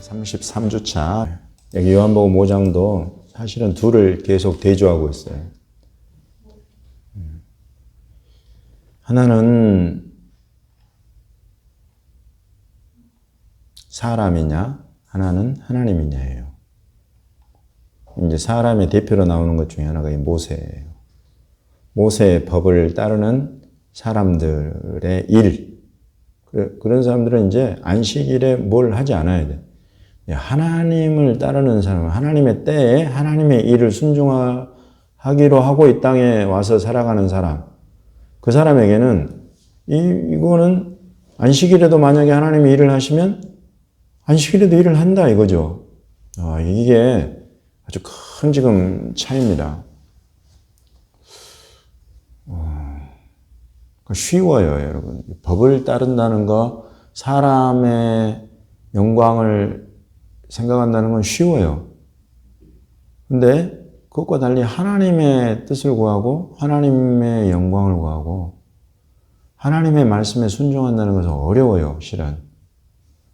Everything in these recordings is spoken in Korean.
33주차. 여기 요한복음 5장도 사실은 둘을 계속 대조하고 있어요. 하나는 사람이냐, 하나는 하나님이냐예요. 이제 사람의 대표로 나오는 것 중에 하나가 이 모세예요. 모세의 법을 따르는 사람들의 일. 그런 사람들은 이제 안식일에 뭘 하지 않아야 돼. 하나님을 따르는 사람, 하나님의 때에 하나님의 일을 순종하기로 하고 이 땅에 와서 살아가는 사람. 그 사람에게는 이거는 안식일에도 만약에 하나님이 일을 하시면 안식일에도 일을 한다 이거죠. 이게 아주 큰 지금 차이입니다. 쉬워요, 여러분. 법을 따른다는 거, 사람의 영광을 생각한다는 건 쉬워요. 근데 그것과 달리 하나님의 뜻을 구하고 하나님의 영광을 구하고 하나님의 말씀에 순종한다는 것은 어려워요, 실은.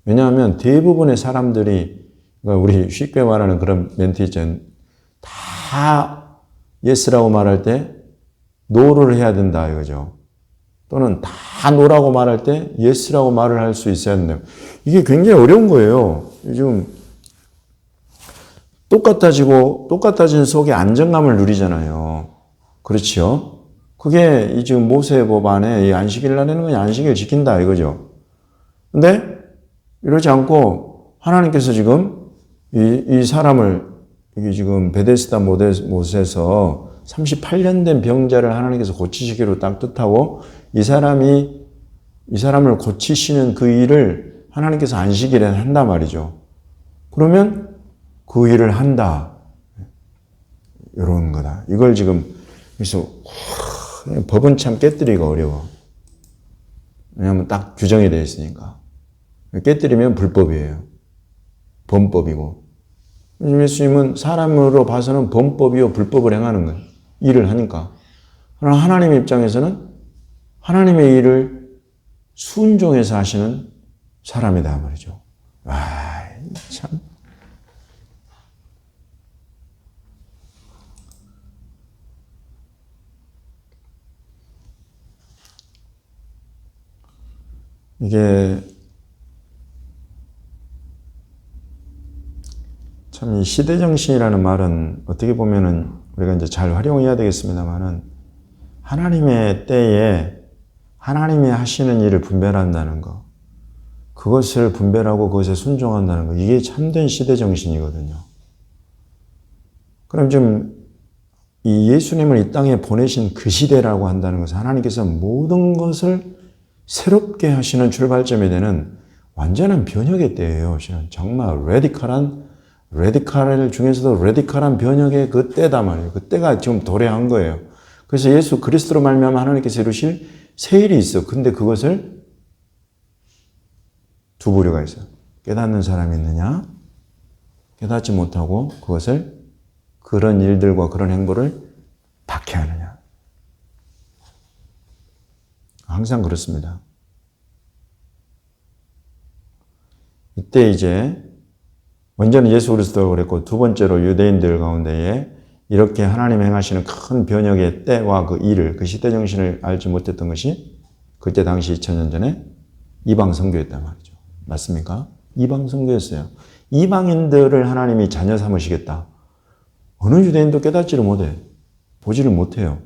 왜냐하면 대부분의 사람들이, 우리 쉽게 말하는 그런 멘트 있잖아요. 다 예스라고 말할 때 노를 해야 된다 이거죠. 또는 다 노라고 말할 때 예스라고 말을 할 수 있어야 된다. 이게 굉장히 어려운 거예요. 지금 똑같아진 속에 안정감을 누리잖아요. 그렇죠? 그게 지금 모세법 안에 이 안식일 날에는 그냥 안식일 지킨다 이거죠. 근데 이러지 않고 하나님께서 지금 이 사람을 이게 지금 베데스다 못에서 38년 된 병자를 하나님께서 고치시기로 딱 뜻하고 이 사람을 고치시는 그 일을 하나님께서 안식일에 한단 말이죠. 그러면 그 일을 한다. 이런 거다. 이걸 지금, 그래서, 법은 참 깨뜨리기가 어려워. 왜냐하면 딱 규정이 되어 있으니까. 깨뜨리면 불법이에요. 범법이고. 예수님은 사람으로 봐서는 범법이요, 불법을 행하는 거예요. 일을 하니까. 그러나 하나님 입장에서는 하나님의 일을 순종해서 하시는 사람이다 말이죠. 와, 참. 이게 참 이 시대정신이라는 말은 어떻게 보면은 우리가 이제 잘 활용해야 되겠습니다만은 하나님의 때에 하나님이 하시는 일을 분별한다는 거, 그것을 분별하고 그것에 순종한다는 거, 이게 참된 시대정신이거든요. 그럼 좀 이 예수님을 이 땅에 보내신 그 시대라고 한다는 것은 하나님께서 모든 것을 새롭게 하시는 출발점이 되는 완전한 변혁의 때예요. 정말 레디칼 중에서도 레디칼한 변혁의 그 때다 말이에요. 그 때가 지금 도래한 거예요. 그래서 예수 그리스도로 말미암아 하나님께서 이루실 새 일이 있어. 근데 그것을 두 부류가 있어요. 깨닫는 사람이 있느냐? 깨닫지 못하고 그것을 그런 일들과 그런 행보를 박해하느냐? 항상 그렇습니다. 이때 이제 먼저는 예수 그리스도가 그랬고 두 번째로 유대인들 가운데에 이렇게 하나님 행하시는 큰 변혁의 때와 그 일을, 그 시대 정신을 알지 못했던 것이 그때 당시 2000년 전에 이방 선교였단 말이죠. 맞습니까? 이방 선교였어요. 이방인들을 하나님이 자녀 삼으시겠다. 어느 유대인도 깨닫지를 못해. 보지를 못해요.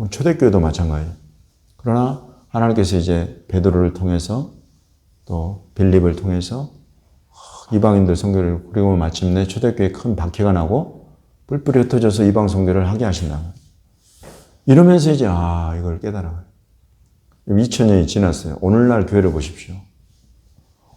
초대교회도 마찬가지예요. 그러나 하나님께서 이제 베드로를 통해서 또 빌립을 통해서 이방인들 선교를, 그리고 마침내 초대교회에 큰 박해가 나고 뿔뿔이 흩어져서 이방 선교를 하게 하신다. 이러면서 이제 이걸 깨달아요. 2000년이 지났어요. 오늘날 교회를 보십시오.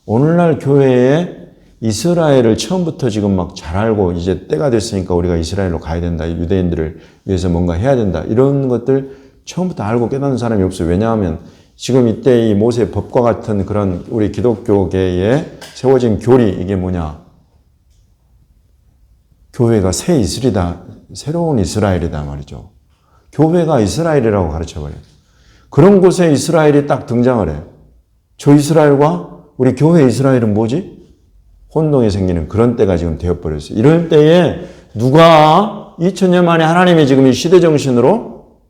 오늘날 교회에 이스라엘을 처음부터 지금 막 잘 알고 이제 때가 됐으니까 우리가 이스라엘로 가야 된다. 유대인들을 위해서 뭔가 해야 된다. 이런 것들 처음부터 알고 깨닫는 사람이 없어요. 왜냐하면 지금 이때 이 모세 법과 같은 그런 우리 기독교계에 세워진 교리, 이게 뭐냐? 교회가 새 이스라엘이다. 새로운 이스라엘이다 말이죠. 교회가 이스라엘이라고 가르쳐버려요. 그런 곳에 이스라엘이 딱 등장을 해요. 저 이스라엘과 우리 교회 이스라엘은 뭐지? 혼동이 생기는 그런 때가 지금 되어버렸어요. 이럴 때에 누가 2000년 만에 하나님이 지금 이 시대 정신으로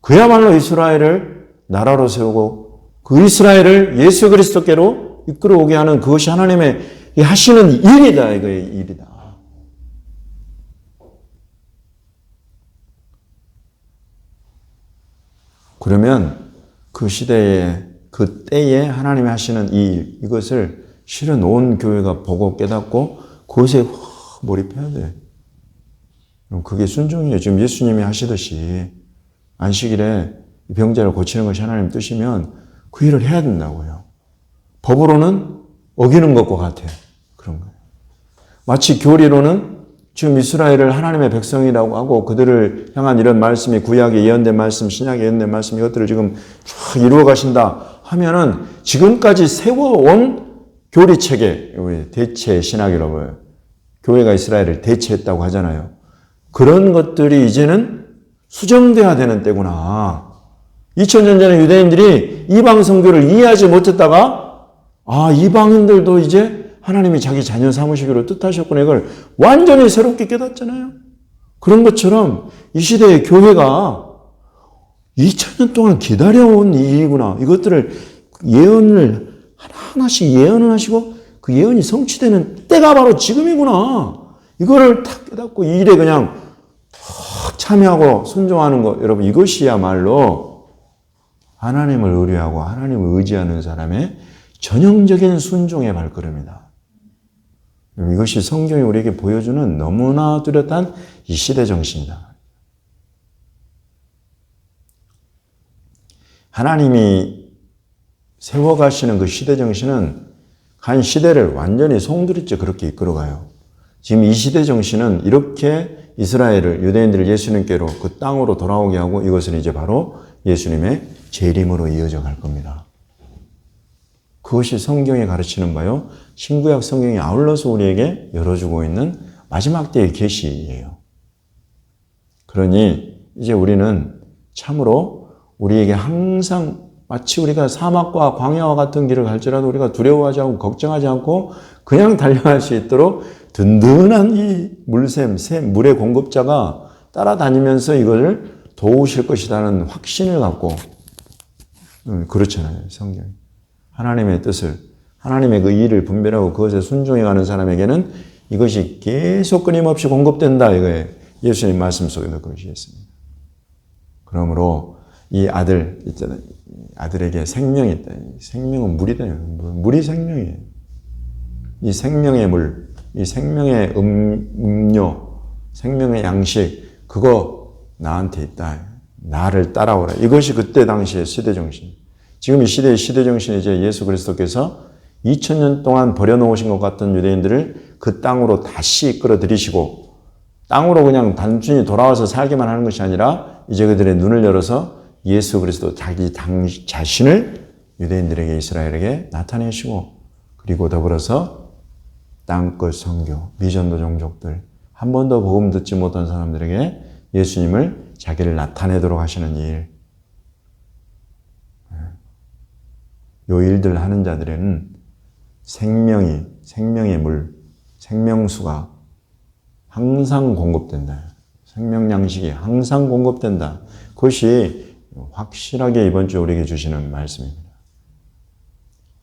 그야말로 이스라엘을 나라로 세우고 그 이스라엘을 예수 그리스도께로 이끌어오게 하는 그것이 하나님의 하시는 일이다. 이거의 일이다. 그러면 그 시대에 그 때에 하나님이 하시는 이 일, 이것을 실은 온 교회가 보고 깨닫고 그것에 몰입해야 돼. 그럼 그게 순종이에요. 지금 예수님이 하시듯이 안식일에 병자를 고치는 것이 하나님 뜻이면 그 일을 해야 된다고요. 법으로는 어기는 것과 같아요. 그런 거예요. 마치 교리로는 지금 이스라엘을 하나님의 백성이라고 하고 그들을 향한 이런 말씀이 구약에 예언된 말씀, 신약에 예언된 말씀 이것들을 지금 쫙 이루어 가신다 하면은 지금까지 세워온 교리체계, 대체 신학이라고 해요. 교회가 이스라엘을 대체했다고 하잖아요. 그런 것들이 이제는 수정돼야 되는 때구나. 2000년 전에 유대인들이 이방 선교를 이해하지 못했다가 이방인들도 이제 하나님이 자기 자녀 삼으시기로 뜻하셨구나. 이걸 완전히 새롭게 깨닫잖아요. 그런 것처럼 이 시대의 교회가 2000년 동안 기다려온 일이구나. 이것들을 예언을 하나하나씩 예언을 하시고 그 예언이 성취되는 때가 바로 지금이구나. 이거를 딱 깨닫고 이 일에 그냥 참여하고 순종하는 것. 여러분 이것이야말로 하나님을 의뢰하고 하나님을 의지하는 사람의 전형적인 순종의 발걸음이다. 이것이 성경이 우리에게 보여주는 너무나 뚜렷한 이 시대 정신이다. 하나님이 세워가시는 그 시대 정신은 한 시대를 완전히 송두리째 그렇게 이끌어가요. 지금 이 시대 정신은 이렇게 이스라엘을, 유대인들을 예수님께로 그 땅으로 돌아오게 하고 이것은 이제 바로 예수님의 재림으로 이어져 갈 겁니다. 그것이 성경이 가르치는 바요. 신구약 성경이 아울러서 우리에게 열어주고 있는 마지막 때의 계시예요. 그러니 이제 우리는 참으로 우리에게 항상 마치 우리가 사막과 광야와 같은 길을 갈지라도 우리가 두려워하지 않고 걱정하지 않고 그냥 달려갈 수 있도록 든든한 이 물샘, 물의 공급자가 따라다니면서 이걸 도우실 것이라는 확신을 갖고 그렇잖아요. 성경이. 하나님의 뜻을, 하나님의 그 일을 분별하고 그것에 순종해가는 사람에게는 이것이 계속 끊임없이 공급된다. 이거예요. 예수님 말씀 속에도 그것이 있습니다. 그러므로 이 아들 있잖아요. 아들에게 생명이 있다. 생명은 물이다. 물이 생명이에요. 이 생명의 물, 이 생명의 음료, 생명의 양식, 그거 나한테 있다. 나를 따라오라. 이것이 그때 당시의 시대 정신. 지금 이 시대의 시대 정신이 이제 예수 그리스도께서 2000년 동안 버려놓으신 것 같은 유대인들을 그 땅으로 다시 이끌어 들이시고 땅으로 그냥 단순히 돌아와서 살기만 하는 것이 아니라 이제 그들의 눈을 열어서 예수 그리스도 자기 자신을 유대인들에게 이스라엘에게 나타내시고 그리고 더불어서 땅끝 선교, 미전도 종족들 한 번도 복음 듣지 못한 사람들에게 예수님을 자기를 나타내도록 하시는 일. 요 일들 하는 자들에는 생명의 물, 생명수가 항상 공급된다. 생명 양식이 항상 공급된다. 그것이 확실하게 이번 주 우리에게 주시는 말씀입니다.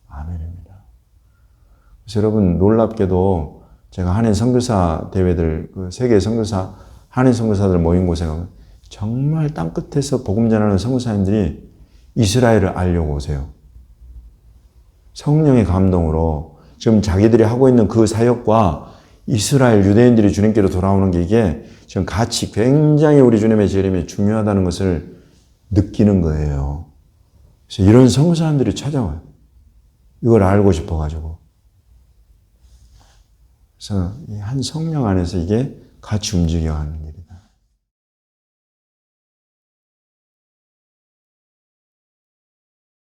아멘입니다. 그래서 여러분 놀랍게도 제가 한인 선교사 대회들, 그 세계 선교사, 한인 선교사들 모인 곳에 가면 정말 땅끝에서 복음 전하는 선교사님들이 이스라엘을 알려고 오세요. 성령의 감동으로 지금 자기들이 하고 있는 그 사역과 이스라엘 유대인들이 주님께로 돌아오는 게 이게 지금 같이 굉장히 우리 주님의 재림이 중요하다는 것을 느끼는 거예요. 그래서 이런 선교사님들이 찾아와요. 이걸 알고 싶어가지고. 그래서 한 성령 안에서 이게 같이 움직여가는 일이다.